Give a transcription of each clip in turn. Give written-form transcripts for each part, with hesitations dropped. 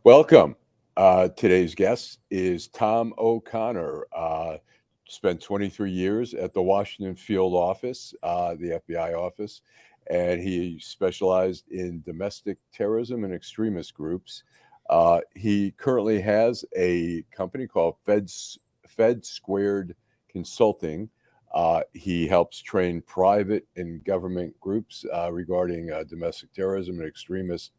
Welcome. Today's guest is Tom O'Connor. Spent 23 years at the Washington Field Office, the FBI office, and he specialized in domestic terrorism and extremist groups. He currently has a company called Fed Squared Consulting. He helps train private and government groups regarding domestic terrorism and extremist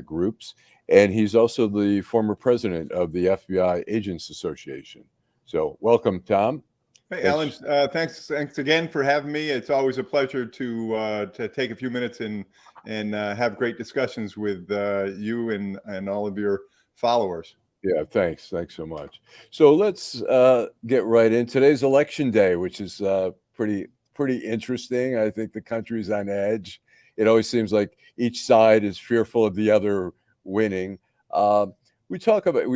groups. And he's also the former president of the FBI Agents Association. So welcome, Tom. Hey, Alan. Thanks again for having me. It's always a pleasure to take a few minutes and have great discussions with you and all of your followers. Yeah, thanks so much. So let's get right in. Today's election day, which is pretty interesting. I think the country's on edge. It always seems like each side is fearful of the other winning. We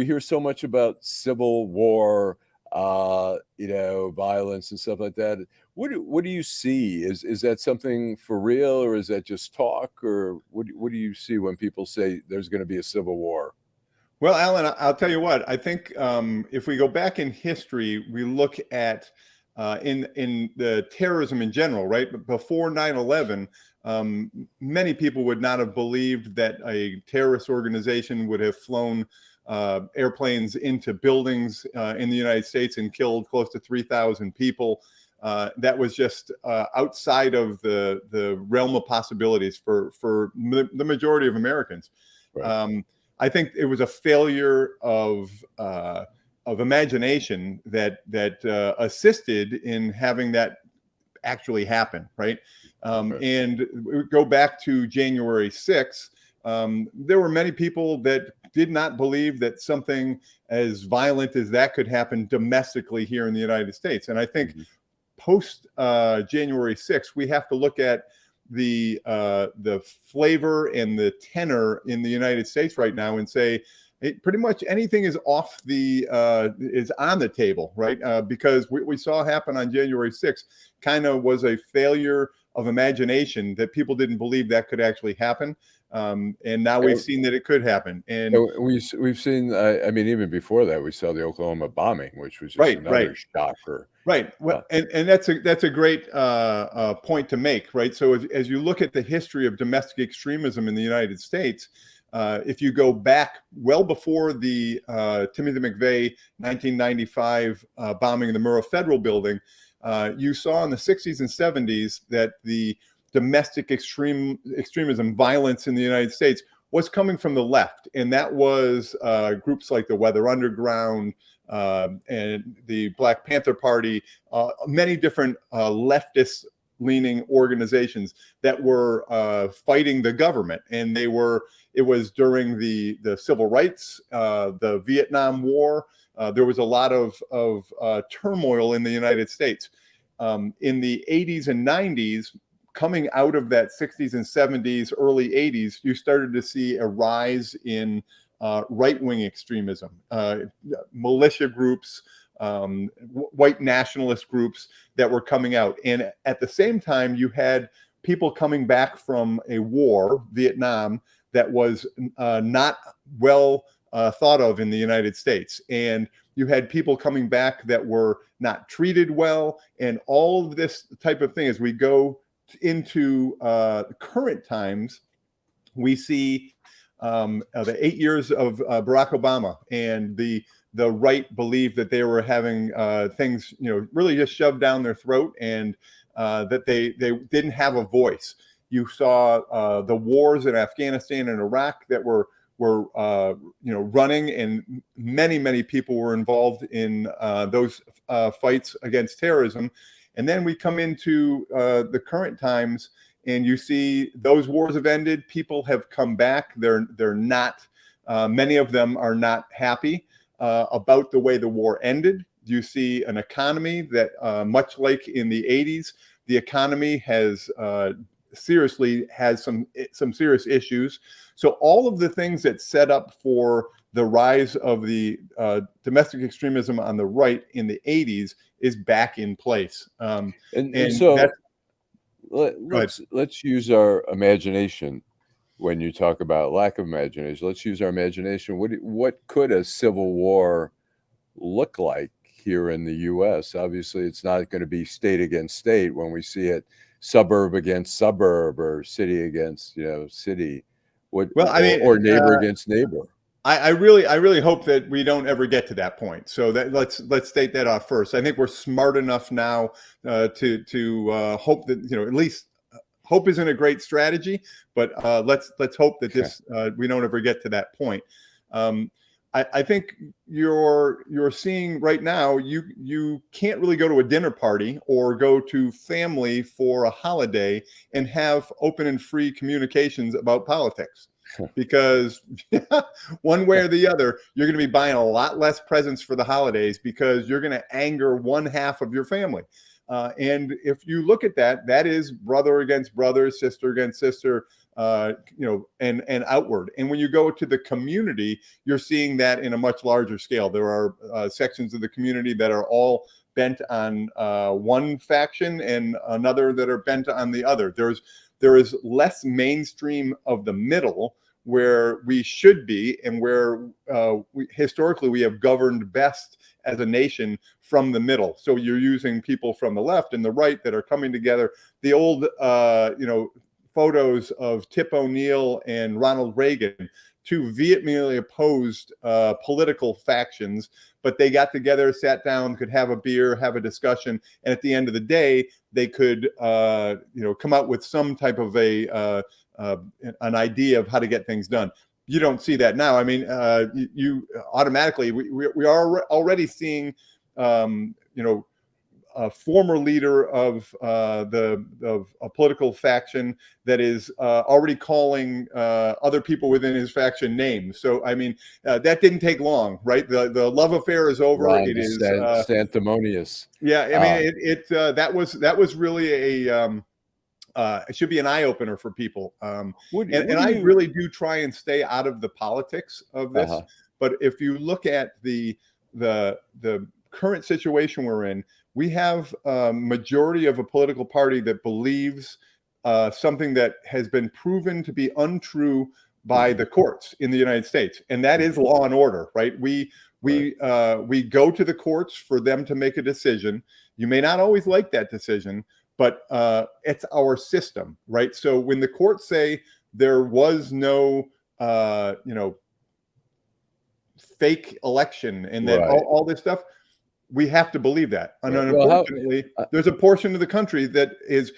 hear so much about civil war, violence and stuff like that. What do you see? Is that something for real, or is that just talk, or what do you see when people say there's going to be a civil war? Well, Alan, I'll tell you what. I think if we go back in history, we look at in the terrorism in general, right? Before 9/11, many people would not have believed that a terrorist organization would have flown airplanes into buildings in the United States and killed close to 3,000 people. That was just outside of the realm of possibilities for the majority of Americans. Right. I think it was a failure of imagination that assisted in having that actually happen, right? And we go back to January 6th. There were many people that did not believe that something as violent as that could happen domestically here in the United States. And I think post January 6th, we have to look at the flavor and the tenor in the United States right now and say pretty much anything is is on the table, right? Because what we saw happen on January 6th kind of was a failure of imagination that people didn't believe that could actually happen. And now we've seen that it could happen. And we've seen, I mean, even before that, we saw the Oklahoma bombing, which was just another shocker. Right. Well, and that's a great point to make, right? So as you look at the history of domestic extremism in the United States, if you go back well before the Timothy McVeigh 1995 bombing of the Murrah Federal Building, you saw in the 60s and 70s that the domestic extremism violence in the United States was coming from the left. And that was groups like the Weather Underground and the Black Panther Party, many different leftist leaning organizations that were fighting the government. And it was during the civil rights, the Vietnam War. There was a lot of turmoil in the United States. In the 80s and 90s, coming out of that 60s and 70s, early 80s, you started to see a rise in right-wing extremism, militia groups, white nationalist groups that were coming out. And at the same time, you had people coming back from a war, Vietnam, that was not well thought of in the United States. And you had people coming back that were not treated well, and all of this type of thing. As we go into current times, we see the 8 years of Barack Obama, and the right believed that they were having things, really just shoved down their throat, and that they didn't have a voice. You saw the wars in Afghanistan and Iraq that were running, and many people were involved in those fights against terrorism. And then we come into the current times, and you see those wars have ended. People have come back. They're not. Many of them are not happy about the way the war ended. You see an economy that, much like in the 80s, the economy has seriously has some serious issues. So all of the things that set up for the rise of the domestic extremism on the right in the 80s is back in place. And so let's use our imagination. when you talk about lack of imagination. Let's use our imagination. What could a civil war look like here in the U.S.? Obviously, it's not going to be state against state when we see it suburb against suburb or city against, city, Well, I mean, or neighbor against neighbor. I really hope that we don't ever get to that point. So that let's state that off first. I think we're smart enough now to hope that, at least hope isn't a great strategy, but let's hope that this we don't ever get to that point. I think you're seeing right now, you can't really go to a dinner party or go to family for a holiday and have open and free communications about politics. Because one way or the other, you're going to be buying a lot less presents for the holidays because you're going to anger one half of your family. And if you look at that, that is brother against brother, sister against sister, and outward. And when you go to the community, you're seeing that in a much larger scale. There are sections of the community that are all bent on one faction and another that are bent on the other. There is less mainstream of the middle where we should be, and where historically we have governed best as a nation from the middle. So you're using people from the left and the right that are coming together. The old, photos of Tip O'Neill and Ronald Reagan, two vehemently opposed political factions, but they got together, sat down, could have a beer, have a discussion, and at the end of the day, they could, come out with some type of an idea of how to get things done. You don't see that now. I mean, you automatically, we are already seeing, a former leader of a political faction that is already calling other people within his faction names. So, I mean, that didn't take long, right? The love affair is over. Ron It is sanctimonious. Yeah, I mean, that was really it should be an eye opener for people. And I really do try and stay out of the politics of this. But if you look at the current situation we're in, we have a majority of a political party that believes something that has been proven to be untrue by the courts in the United States, and that is law and order, right? We go to the courts for them to make a decision. You may not always like that decision, but it's our system, right? So when the courts say there was no, fake election and that all this stuff, we have to believe that. And unfortunately, there's a portion of the country that is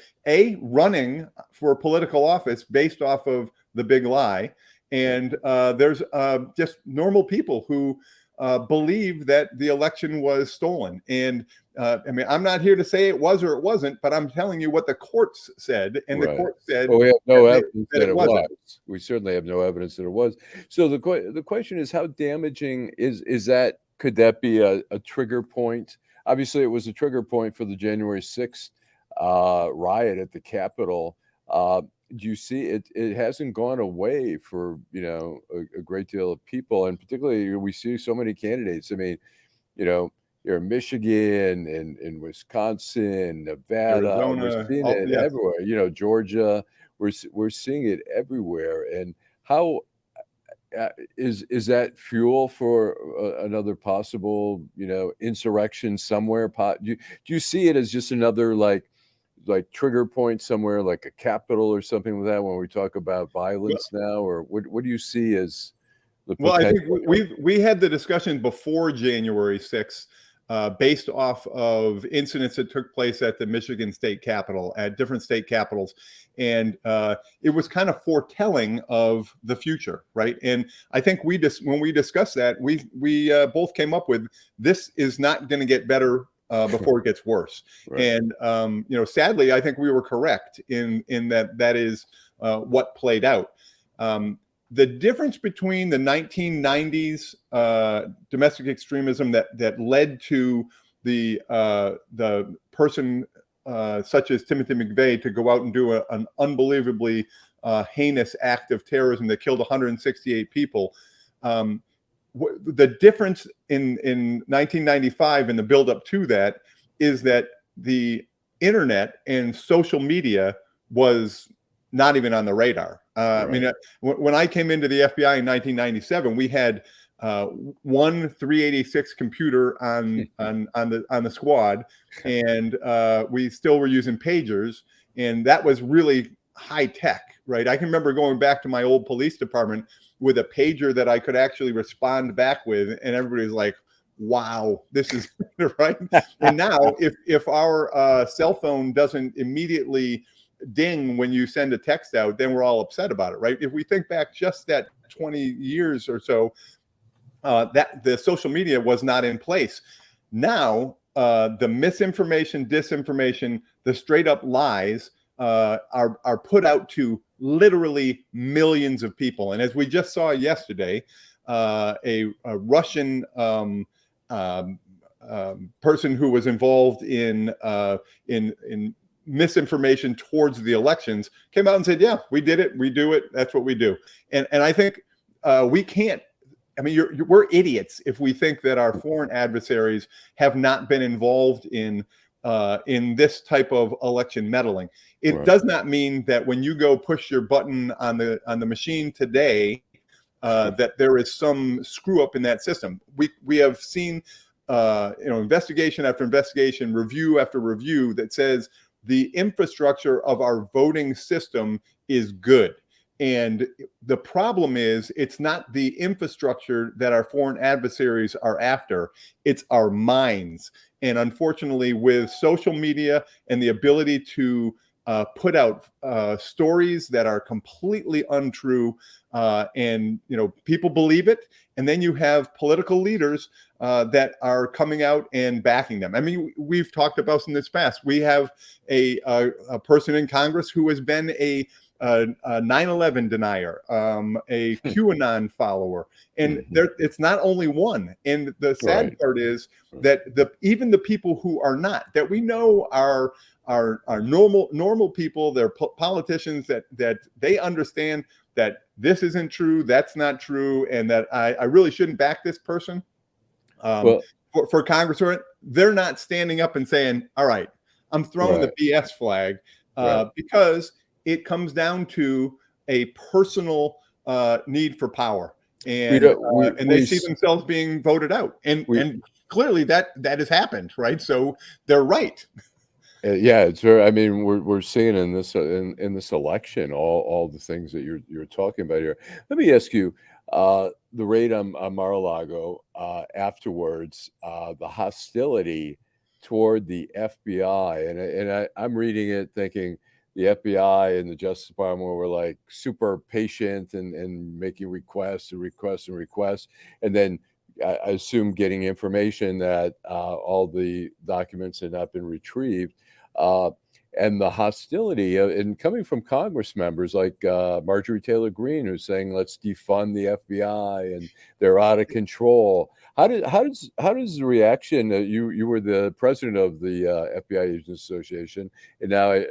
running for a political office based off of the big lie. And there's just normal people who believe that the election was stolen. And I mean, I'm not here to say it was or it wasn't, but I'm telling you what the courts said. And the court said, well, we have no evidence that it was. We certainly have no evidence that it was. So the question is, how damaging is that? Could that be a trigger point? Obviously, it was a trigger point for the January 6th riot at the Capitol. Do you see it? It hasn't gone away for a great deal of people, and particularly we see so many candidates. I mean, you're in Michigan and in Wisconsin, Nevada, Arizona, we're seeing it everywhere. Georgia, we're seeing it everywhere. And how is that fuel for another possible insurrection somewhere? Do you see it as just another like trigger point somewhere, like a Capitol or something like that, when we talk about violence now? Or what do you see as the potential? Well, I think we had the discussion before January 6th based off of incidents that took place at the Michigan State Capitol, at different state capitals. And it was kind of foretelling of the future, right? And I think when we discussed that, we both came up with, this is not going to get better before it gets worse. And sadly, I think we were correct in that is what played out. The difference between the 1990s domestic extremism that led to the person such as Timothy McVeigh to go out and do an unbelievably heinous act of terrorism that killed 168 people. The difference in 1995 and the buildup to that is that the internet and social media was not even on the radar. I mean, when I came into the FBI in 1997, we had one 386 computer on the squad, and we still were using pagers, and that was really high tech, right? I can remember going back to my old police department with a pager that I could actually respond back with, and everybody's like, "Wow, this is right." And now, if our cell phone doesn't immediately ding when you send a text out, then we're all upset about it, right? If we think back just that 20 years or so, that the social media was not in place. Now, the misinformation, disinformation, the straight up lies are put out to literally millions of people. And as we just saw yesterday, a Russian person who was involved in misinformation towards the elections came out and said, "Yeah, we did it. We do it. That's what we do." And I think we can't. I mean, we're idiots if we think that our foreign adversaries have not been involved in this type of election meddling. It does not mean that when you go push your button on the machine today, that there is some screw up in that system. We have seen investigation after investigation, review after review that says the infrastructure of our voting system is good. And the problem is, it's not the infrastructure that our foreign adversaries are after, it's our minds. And unfortunately, with social media and the ability to put out stories that are completely untrue, and people believe it, and then you have political leaders that are coming out and backing them. I mean, we've talked about in this past. We have a person in Congress who has been a 9/11 denier, a QAnon follower, and it's not only one. And the sad part is that even the people who are not, that we know are normal people, they're politicians, that they understand that this isn't true, that's not true, and that I really shouldn't back this person. For Congress, they're not standing up and saying, "All right, I'm throwing the BS flag," because it comes down to a personal need for power, and they see themselves being voted out, and clearly that has happened, right? So they're right. Yeah, it's very. I mean, we're seeing in this election all the things that you're talking about here. Let me ask you, the raid on Mar-a-Lago, afterwards, the hostility toward the FBI, and I'm reading it thinking the FBI and the Justice Department were like super patient and making requests and requests and requests, and then I assume getting information that all the documents had not been retrieved. And the hostility and coming from Congress members like Marjorie Taylor Greene, who's saying, "Let's defund the FBI and they're out of control." How does the reaction? You were the president of the FBI Agents Association, and now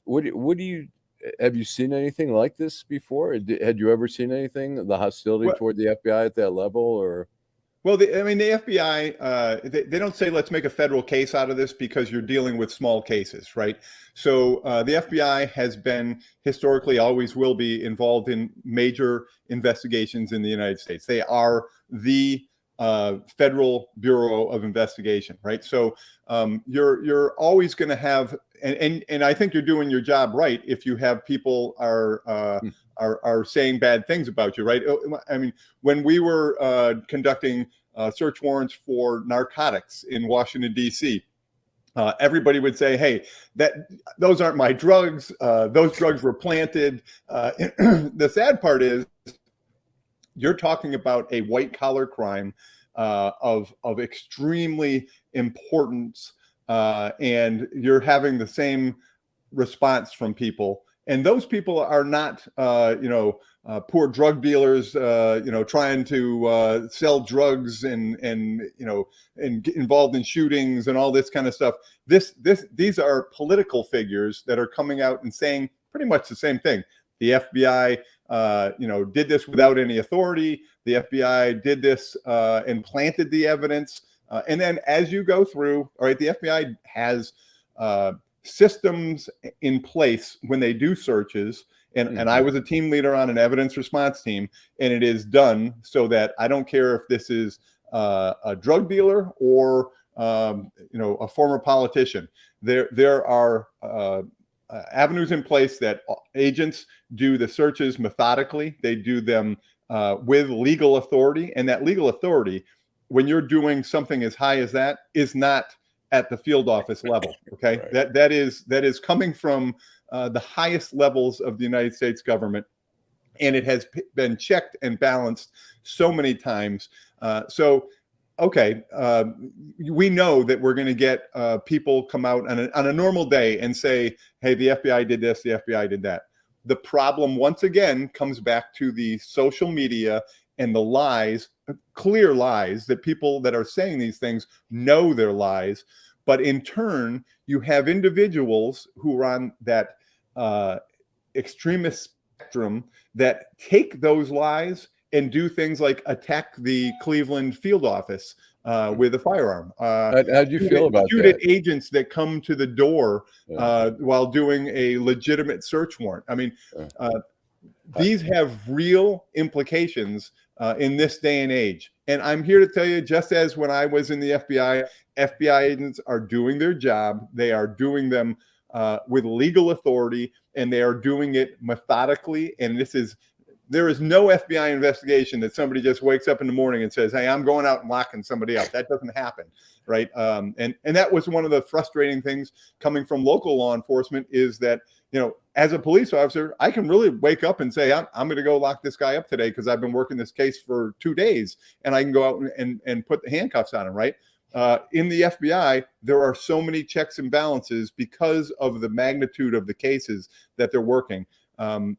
what do you have you seen anything like this before? Had you ever seen anything, the hostility toward the FBI at that level, or? Well, the FBI, they don't say let's make a federal case out of this because you're dealing with small cases, right? So the FBI has been historically, always will be involved in major investigations in the United States. They are the Federal Bureau of Investigation, right? So you're always going to have, and I think you're doing your job right if you have people are saying bad things about you, right? I mean, when we were conducting search warrants for narcotics in Washington, D.C., everybody would say, "Hey, those aren't my drugs. Those drugs were planted." The sad part is, you're talking about a white collar crime of extremely importance, and you're having the same response from people. And those people are not, poor drug dealers, trying to sell drugs and get involved in shootings and all this kind of stuff. These are political figures that are coming out and saying pretty much the same thing. The FBI, did this without any authority. The FBI did this and planted the evidence. And then as you go through, all right, the FBI has systems in place when they do searches, And I was a team leader on an evidence response team, and it is done so that I don't care if this is a drug dealer or a former politician. There are avenues in place that agents do the searches methodically. They do them with legal authority, and that legal authority, when you're doing something as high as that, is not at the field office level. Okay, Right. that is coming from the highest levels of the United States government, and it has been checked and balanced so many times. Okay, we know that we're going to get people come out on a normal day and say, hey, the FBI did this, the FBI did that. The problem, once again, comes back to the social media and the lies, clear lies, that people that are saying these things know they're lies. But in turn, you have individuals who are on that extremist spectrum that take those lies and do things like attack the Cleveland field office with a firearm. How do you feel about Shoot at that? agents that come to the door Yeah. while doing a legitimate search warrant. I mean, Uh, these have real implications in this day and age. And I'm here to tell you, just as when I was in the FBI, FBI agents are doing their job. They are doing them with legal authority, and they are doing it methodically. And there is no FBI investigation that somebody just wakes up in the morning and says, hey, I'm going out and locking somebody up. That doesn't happen, right? And that was one of the frustrating things coming from local law enforcement, is that, as a police officer, I can really wake up and say, I'm going to go lock this guy up today because I've been working this case for 2 days, and I can go out and put the handcuffs on him, right? In the FBI, there are so many checks and balances because of the magnitude of the cases that they're working. I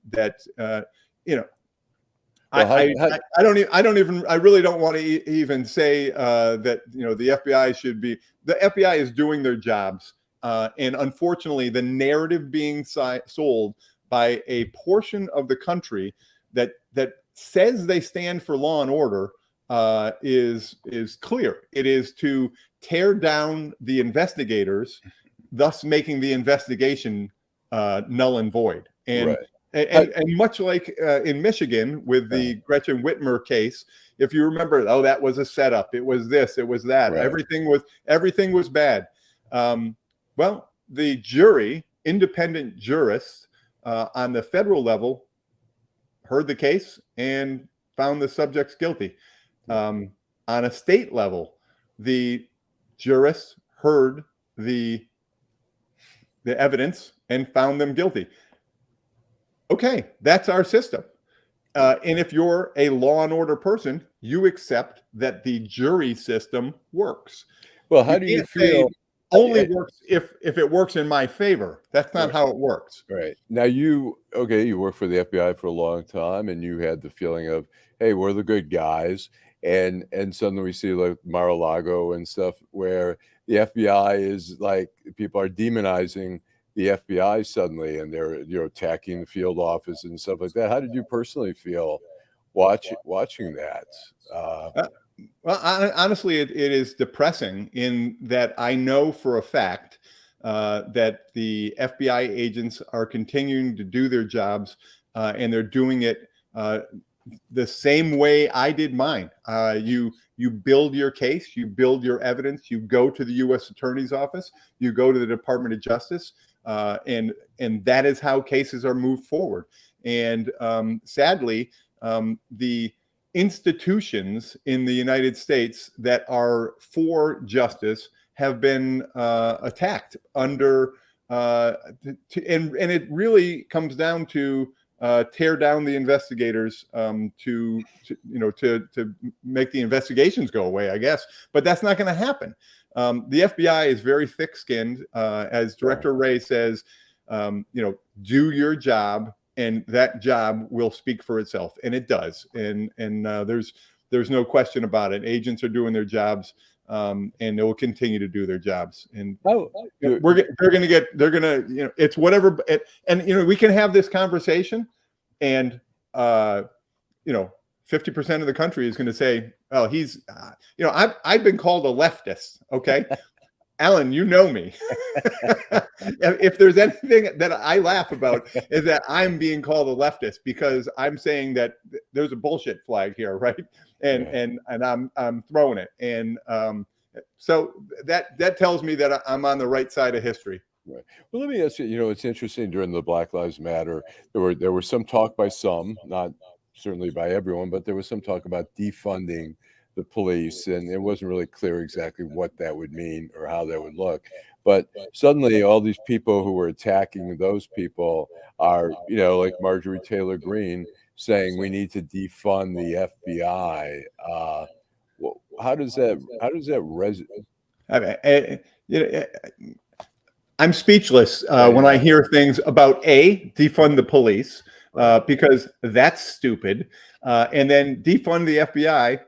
really don't want to even say that the FBI should be. The FBI is doing their jobs, and unfortunately, the narrative being sold by a portion of the country that says they stand for law and order is clear. It is to tear down the investigators, thus making the investigation null and void. right. And much like in Michigan with the Gretchen Whitmer case, if you remember, that was a setup. It was this, it was that. Right. Everything was bad. Well, the jury, independent jurists on the federal level, heard the case and found the subjects guilty. On a state level, the jurists heard the evidence and found them guilty. Okay, that's our system. And if you're a law and order person, you accept that the jury system works. Well, how do you feel? Only works if it works in my favor. That's not how it works. Right. Now you worked for the FBI for a long time, and you had the feeling of, hey, we're the good guys. And suddenly we see like Mar-a-Lago and stuff where the FBI is like, people are demonizing the FBI suddenly, and they're attacking the field office and stuff like that. How did you personally feel watching that? Well, honestly, it is depressing in that I know for a fact that the FBI agents are continuing to do their jobs, and they're doing it the same way I did mine. You build your case, you build your evidence, you go to the U.S. Attorney's Office, you go to the Department of Justice, and that is how cases are moved forward. And sadly, the institutions in the United States that are for justice have been attacked under, and it really comes down to tear down the investigators to make the investigations go away, I guess. But that's not going to happen. The FBI is very thick-skinned, as Director Wray says. Do your job, and that job will speak for itself, and it does. And there's no question about it. Agents are doing their jobs, and they will continue to do their jobs. And they're gonna it's whatever. And we can have this conversation, and 50% of the country is going to say, "Oh, he's," I've been called a leftist. Okay. Alan, you know me. If there's anything that I laugh about is that I'm being called a leftist because I'm saying that there's a bullshit flag here, right? And I'm throwing it, and so that tells me that I'm on the right side of history. Right. Well, let me ask you. You know, it's interesting during the Black Lives Matter. There was some talk by some, not certainly by everyone, but there was some talk about defunding the police, and it wasn't really clear exactly what that would mean or how that would look. But suddenly, all these people who were attacking those people are, like Marjorie Taylor Greene, saying we need to defund the FBI. Well, how does that resonate? I mean, I'm speechless Yeah, when I yeah, hear things about defund the police right. because that's stupid, and then defund the FBI.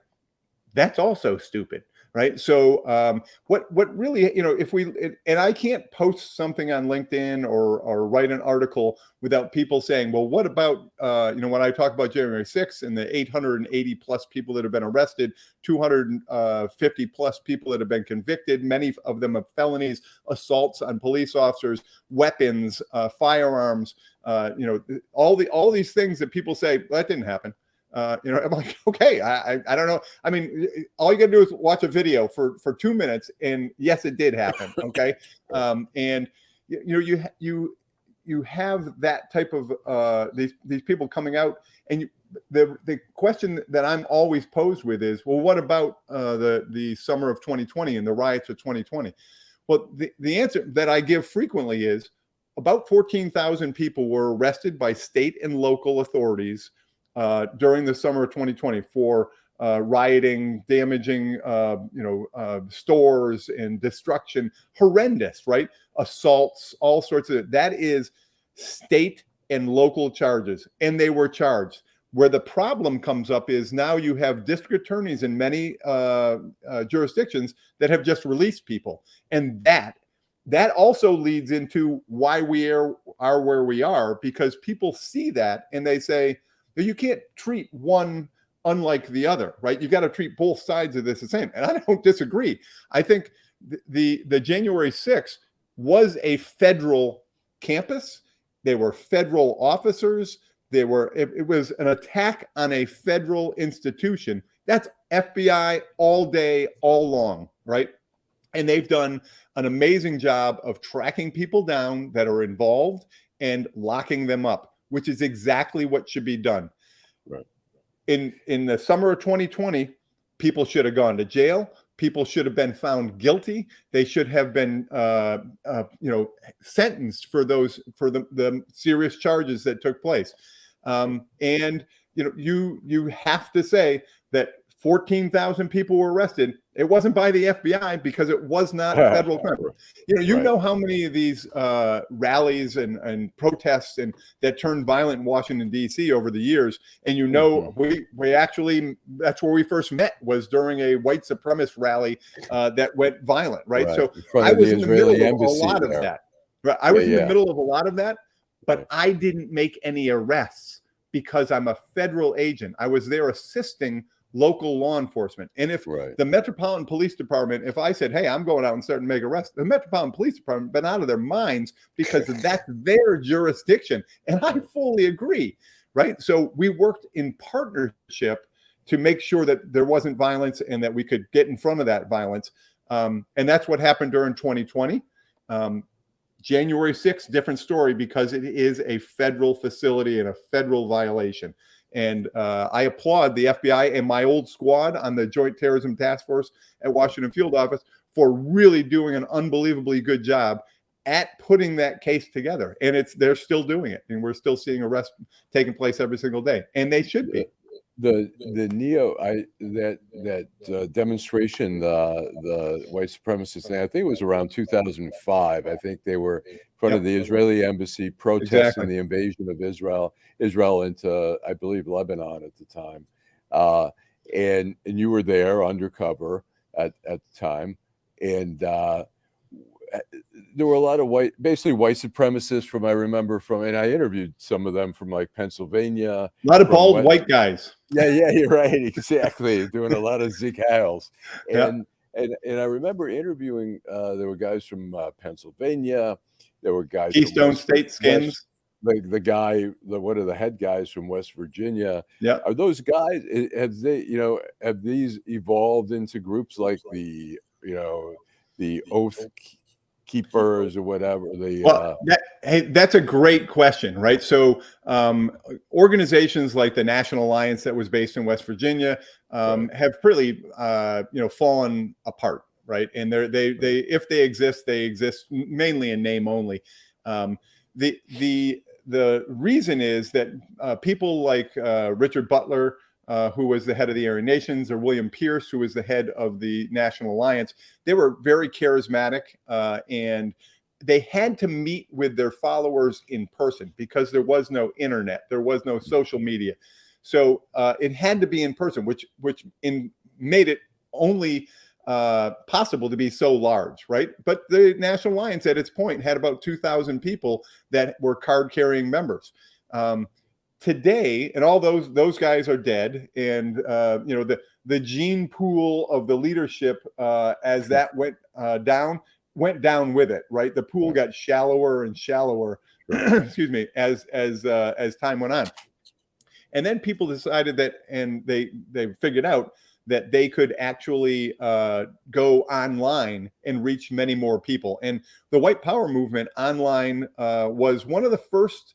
That's also stupid, right? So what really, if we, and I can't post something on LinkedIn or write an article without people saying, well, what about when I talk about January 6th and the 880 plus people that have been arrested, 250 plus people that have been convicted, many of them of felonies, assaults on police officers, weapons, firearms, all these things that people say, well, that didn't happen. I'm like, okay, I don't know. I mean, all you got to do is watch a video for 2 minutes, and yes, it did happen. Okay, and you have that type of these people coming out, and the question that I'm always posed with is, well, what about the summer of 2020 and the riots of 2020? Well, the answer that I give frequently is about 14,000 people were arrested by state and local authorities during the summer of 2020 for rioting, damaging, stores and destruction. Horrendous, right? Assaults, all sorts of. That is state and local charges, and they were charged. Where the problem comes up is now you have district attorneys in many jurisdictions that have just released people, and that also leads into why we are where we are, because people see that and they say, you can't treat one unlike the other, right? You got to treat both sides of this the same. And I don't disagree. I think the January 6th was a federal campus. They were federal officers. It was an attack on a federal institution. That's FBI all day, all long, right? And they've done an amazing job of tracking people down that are involved and locking them up, which is exactly what should be done. Right. In the summer of 2020, people should have gone to jail. People should have been found guilty. They should have been, sentenced for the serious charges that took place. And you have to say that 14,000 people were arrested. It wasn't by the FBI because it was not federal crime. You know how many of these rallies and protests and that turned violent in Washington, D.C. over the years. And we actually, that's where we first met, was during a white supremacist rally that went violent, right? So I was in the middle of a lot of that. Right? I was in the middle of a lot of that, but I didn't make any arrests because I'm a federal agent. I was there assisting local law enforcement. And if the Metropolitan Police Department, if I said, hey, I'm going out and starting to make arrests, the Metropolitan Police Department been out of their minds because that's their jurisdiction. And I fully agree, right? So we worked in partnership to make sure that there wasn't violence and that we could get in front of that violence. And that's what happened during 2020. January 6th, different story, because it is a federal facility and a federal violation. And I applaud the FBI and my old squad on the Joint Terrorism Task Force at Washington Field Office for really doing an unbelievably good job at putting that case together. And they're still doing it. And we're still seeing arrests taking place every single day. And they should be. The demonstration, the white supremacists thing, I think it was around 2005. I think they were in front of the Israeli embassy protesting the invasion of Israel into, I believe, Lebanon at the time. And you were there undercover at the time. And there were a lot of white supremacists and I interviewed some of them from like Pennsylvania. A lot of bald white guys. Yeah, you're right. Exactly. Doing a lot of Zeke Hiles. And And I remember interviewing. There were guys from Pennsylvania. There were guys from Keystone State West. Skins. The guy, one of the head guys from West Virginia. Yeah. Are those guys? Have they? Have these evolved into groups like the Oath Keepers or whatever? Well, that's a great question, right? So, organizations like the National Alliance that was based in West Virginia Right. have pretty, fallen apart, right? And they if they exist mainly in name only. Um, the reason is that people like Richard Butler, who was the head of the Aryan Nations, or William Pierce, who was the head of the National Alliance, they were very charismatic, and they had to meet with their followers in person because there was no internet, there was no social media, so it had to be in person, which made it only possible to be so large, right? But the National Alliance, at its point, had about 2,000 people that were card-carrying members. Today, and all those guys are dead, and the gene pool of the leadership, as that went down with it, right? The pool got shallower and shallower, excuse me, as time went on. And then people decided that, and they figured out that they could actually go online and reach many more people. And the White Power movement online was one of the first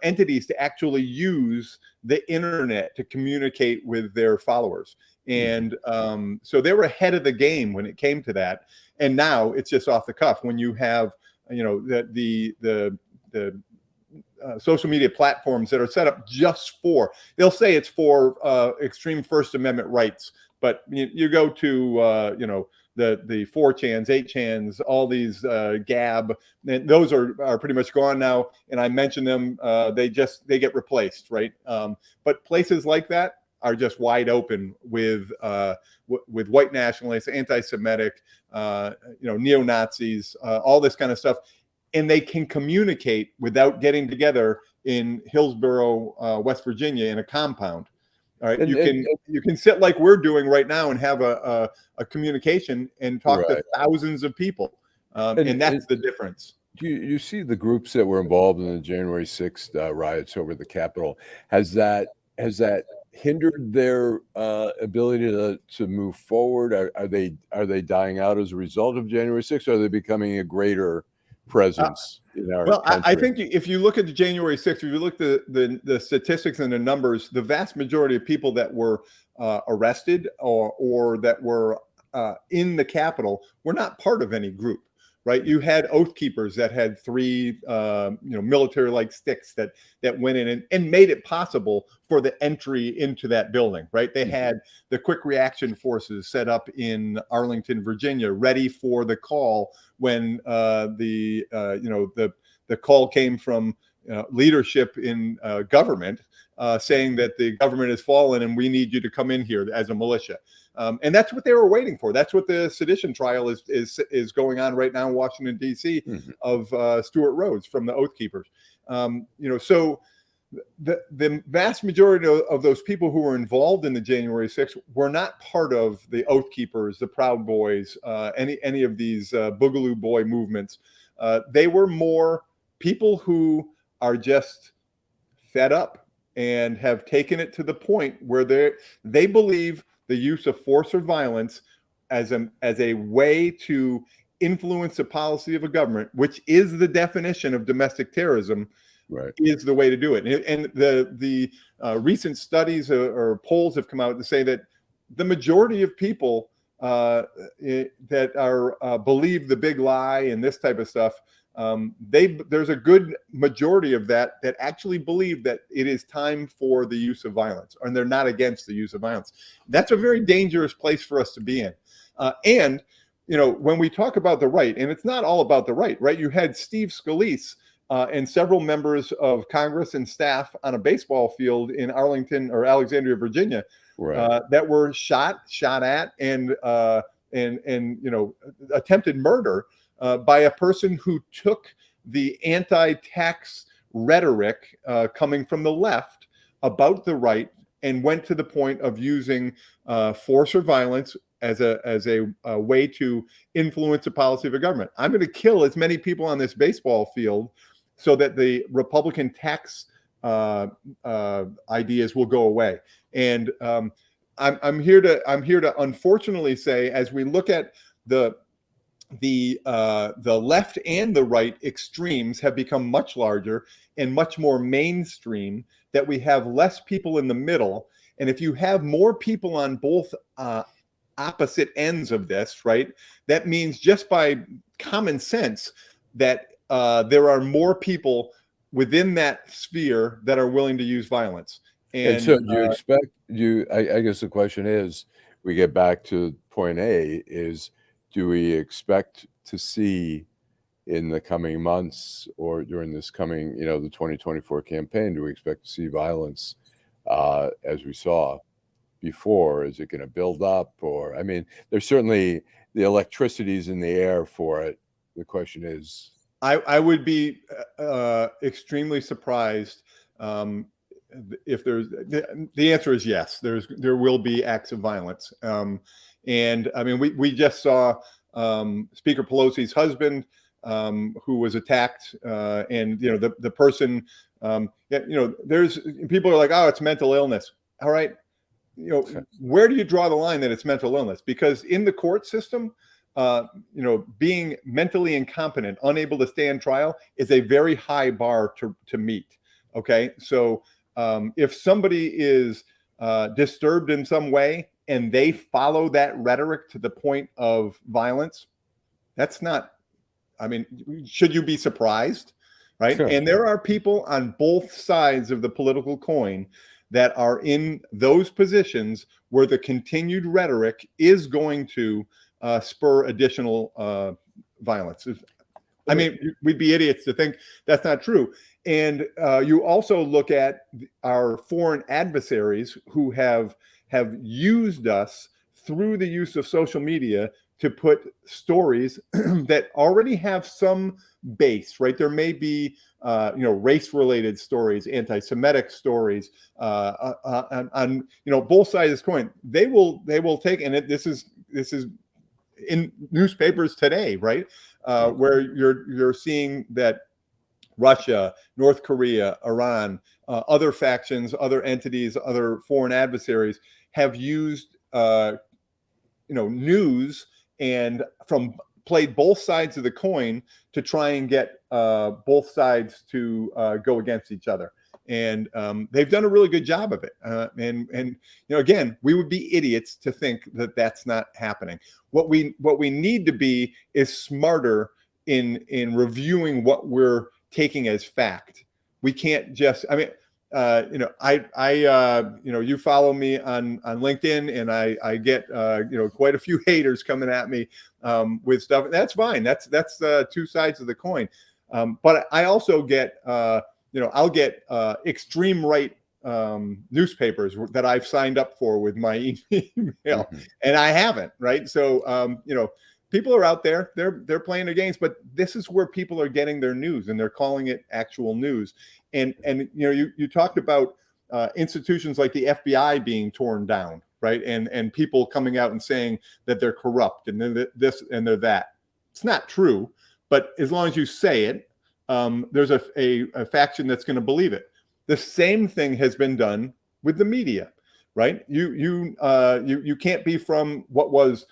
entities to actually use the internet to communicate with their followers. And so they were ahead of the game when it came to that. And now it's just off the cuff when you have, the social media platforms that are set up just for, they'll say it's for extreme First Amendment rights, but you go to the 4chans, 8chans, all these Gab, and those are pretty much gone now. And I mentioned them, they get replaced, right? But places like that are just wide open with white nationalists, anti-Semitic, neo-Nazis, all this kind of stuff. And they can communicate without getting together in Hillsborough, West Virginia, in a compound. All right, you can sit like we're doing right now and have a communication and talk to thousands of people, and that's the difference. You see the groups that were involved in the January 6th riots over the Capitol. Has that hindered their ability to move forward? Are they dying out as a result of January 6th? Or are they becoming a greater presence in our country? I think if you look at the January 6th, if you look at the statistics and the numbers, the vast majority of people that were arrested or that were in the Capitol were not part of any group, right? You had Oath Keepers that had 3 military-like sticks that went in and made it possible for the entry into that building, right? They had the quick reaction forces set up in Arlington, Virginia, ready for the call when the call came from leadership in government, saying that the government has fallen and we need you to come in here as a militia. And that's what they were waiting for. That's what the sedition trial is going on right now in Washington, D.C. Of Stuart Rhodes from the Oath Keepers. So the vast majority of those people who were involved in the January 6th were not part of the Oath Keepers, the Proud Boys, any of these Boogaloo Boy movements. They were more people who are just fed up and have taken it to the point where they believe the use of force or violence as a way to influence the policy of a government, which is the definition of domestic terrorism, is the way to do it. And the recent studies or polls have come out to say that the majority of people that are believe the big lie and this type of stuff, there's a good majority of that actually believe that it is time for the use of violence, and they're not against the use of violence. That's a very dangerous place for us to be in. And when we talk about the right, and it's not all about the right? You had Steve Scalise and several members of Congress and staff on a baseball field in Arlington or Alexandria, Virginia, that were shot at and attempted murder by a person who took the anti-tax rhetoric coming from the left about the right and went to the point of using force or violence as a way to influence the policy of a government. I'm going to kill as many people on this baseball field so that the Republican tax ideas will go away. And I'm here to unfortunately say, as we look at the left and the right extremes have become much larger and much more mainstream, that we have less people in the middle. And if you have more people on both opposite ends of this, right, that means just by common sense that there are more people within that sphere that are willing to use violence. And And so do you expect I guess the question is, we get back to point A, is do we expect to see in the coming months or during this coming, the 2024 campaign, do we expect to see violence as we saw before? Is it going to build up? Or, I mean, there's certainly the electricity's in the air for it. The question is, I would be extremely surprised if there's the answer is yes. There will be acts of violence, and I mean we just saw Speaker Pelosi's husband who was attacked, and the person, there's people are like, oh, it's mental illness. All right, where do you draw the line that it's mental illness? Because in the court system, being mentally incompetent, unable to stand trial is a very high bar to meet. Okay. So if somebody is disturbed in some way and they follow that rhetoric to the point of violence, that's not, I mean, should you be surprised? Right. sure. And there are people on both sides of the political coin that are in those positions where the continued rhetoric is going to spur additional violence. I mean, we'd be idiots to think that's not true. And you also look at our foreign adversaries who have used us through the use of social media to put stories that already have some base, right? There may be, race-related stories, anti-Semitic stories on both sides of this coin. They will take, and this is in newspapers today, right? Where you're seeing that Russia, North Korea, Iran, other factions, other entities, other foreign adversaries have used news and played both sides of the coin to try and get both sides to go against each other. And they've done a really good job of it. And again, we would be idiots to think that that's not happening. What we need to be is smarter in reviewing what we're taking as fact. We can't just, I mean, you follow me on LinkedIn, and I get quite a few haters coming at me with stuff. That's fine. That's two sides of the coin. But I also get I'll get extreme right newspapers that I've signed up for with my email, and I haven't. Right. So people are out there. They're playing their games, but this is where people are getting their news, and they're calling it actual news. And you talked about institutions like the FBI being torn down, right? And people coming out and saying that they're corrupt and they're this and they're that. It's not true, but as long as you say it, there's a faction that's going to believe it. The same thing has been done with the media, right? You can't be from what was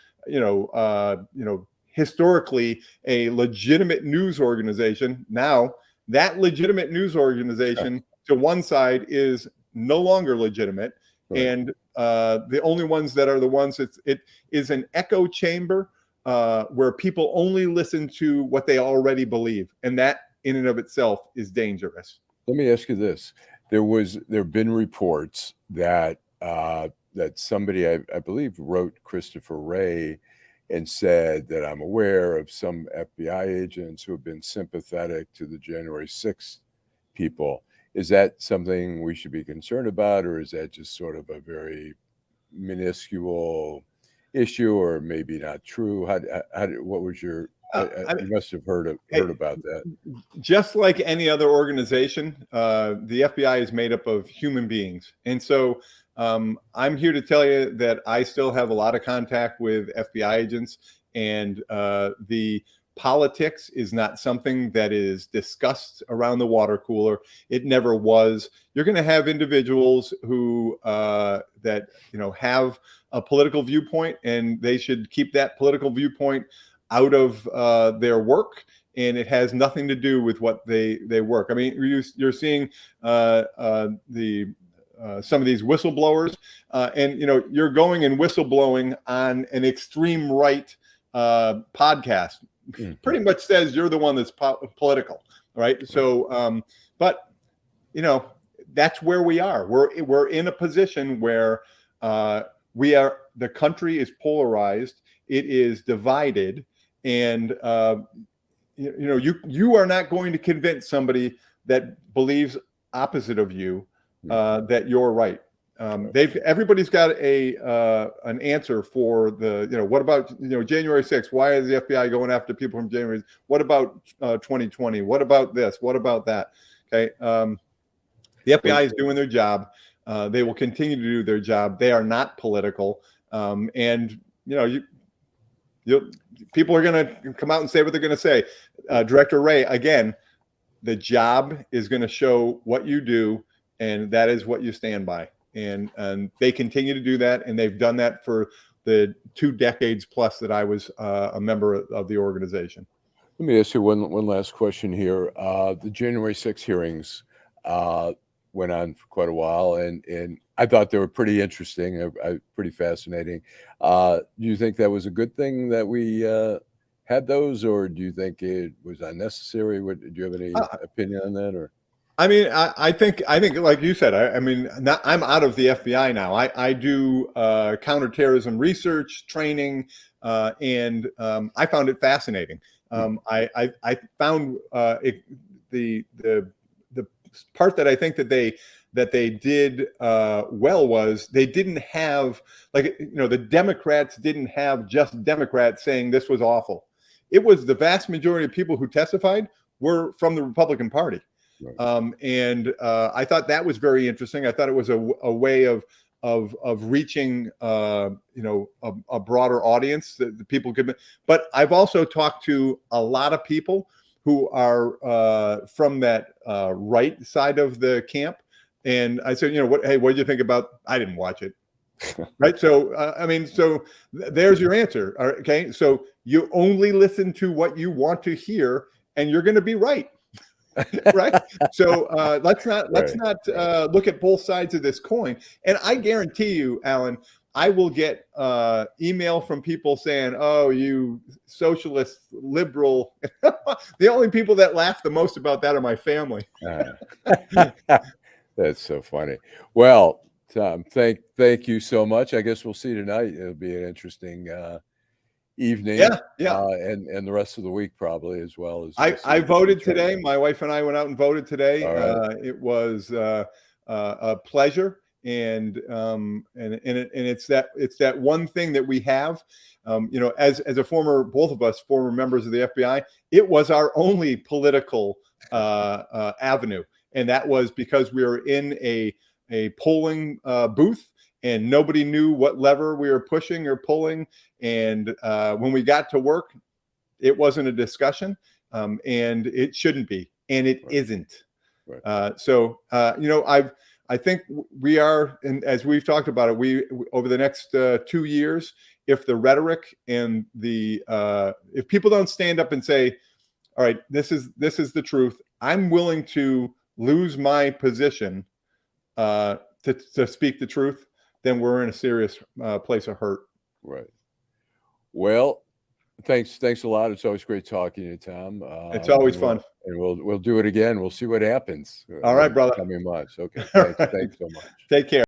historically a legitimate news organization. Now that legitimate news organization to one side is no longer legitimate, right. And the only ones that are the ones it is an echo chamber where people only listen to what they already believe, and that in and of itself is dangerous. Let me ask you this: there have been reports that that somebody I believe wrote Christopher Wray and said that I'm aware of some FBI agents who have been sympathetic to the January 6th people. Is that something we should be concerned about, or is that just sort of a very minuscule issue, or maybe not true? What was your You must have heard about that. Just like any other organization, the FBI is made up of human beings. And so I'm here to tell you that I still have a lot of contact with FBI agents, and the politics is not something that is discussed around the water cooler. It never was. You're going to have individuals who that have a political viewpoint, and they should keep that political viewpoint out of their work, and it has nothing to do with what they work. I mean, you're seeing some of these whistleblowers, and you're going and whistleblowing on an extreme right podcast. Pretty much says you're the one that's political, right? So, but that's where we are. We're in a position where the country is polarized. It is divided. And you are not going to convince somebody that believes opposite of you that you're right. Everybody's got an answer for what about January 6th? Why is the FBI going after people from January? What about 2020? What about this? What about that? Okay, the FBI is doing their job. They will continue to do their job. They are not political, and people are going to come out and say what they're going to say. Director Ray, again, the job is going to show what you do, and that is what you stand by. And they continue to do that, and they've done that for the 2 decades plus that I was a member of the organization. Let me ask you one last question here. The January 6 hearings went on for quite a while, and I thought they were pretty interesting, pretty fascinating. Do you think that was a good thing that we had those, or do you think it was unnecessary? Do you have any opinion on that? Or I mean, I think like you said, I'm out of the FBI now. I do counterterrorism research training, and I found it fascinating. I found the part that I think that they did well was they didn't have the Democrats didn't have just Democrats saying this was awful. It was the vast majority of people who testified were from the Republican Party. Right. And I thought that was very interesting. I thought it was a way of reaching a broader audience that the people could. But I've also talked to a lot of people who are from that right side of the camp, and I said, what did you think about? I didn't watch it. Right. So, so there's your answer. Okay. So you only listen to what you want to hear, and you're going to be right. Right. So let's not look at both sides of this coin. And I guarantee you, Alan, I will get email from people saying, "Oh, you socialist liberal." The only people that laugh the most about that are my family. That's so funny. Well, Tom, thank you so much. I guess we'll see tonight. It'll be an interesting evening. Yeah. And the rest of the week probably as well. As I voted today. My wife and I went out and voted today. Right. It was a pleasure, and it's that one thing that we have. As both of us former members of the FBI, it was our only political avenue, and that was because we were in a polling booth, and nobody knew what lever we were pushing or pulling. And when we got to work, it wasn't a discussion, and it shouldn't be, and it isn't. Right. I think we are, and as we've talked about it, we over the next 2 years, if the rhetoric and if people don't stand up and say, "All right, this is the truth," I'm willing to lose my position to speak the truth, then we're in a serious place of hurt. Right. Well, thanks a lot. It's always great talking to you, Tom. It's always fun. And we'll do it again. We'll see what happens. All right, brother. Coming months. Okay. Thanks so much. Take care.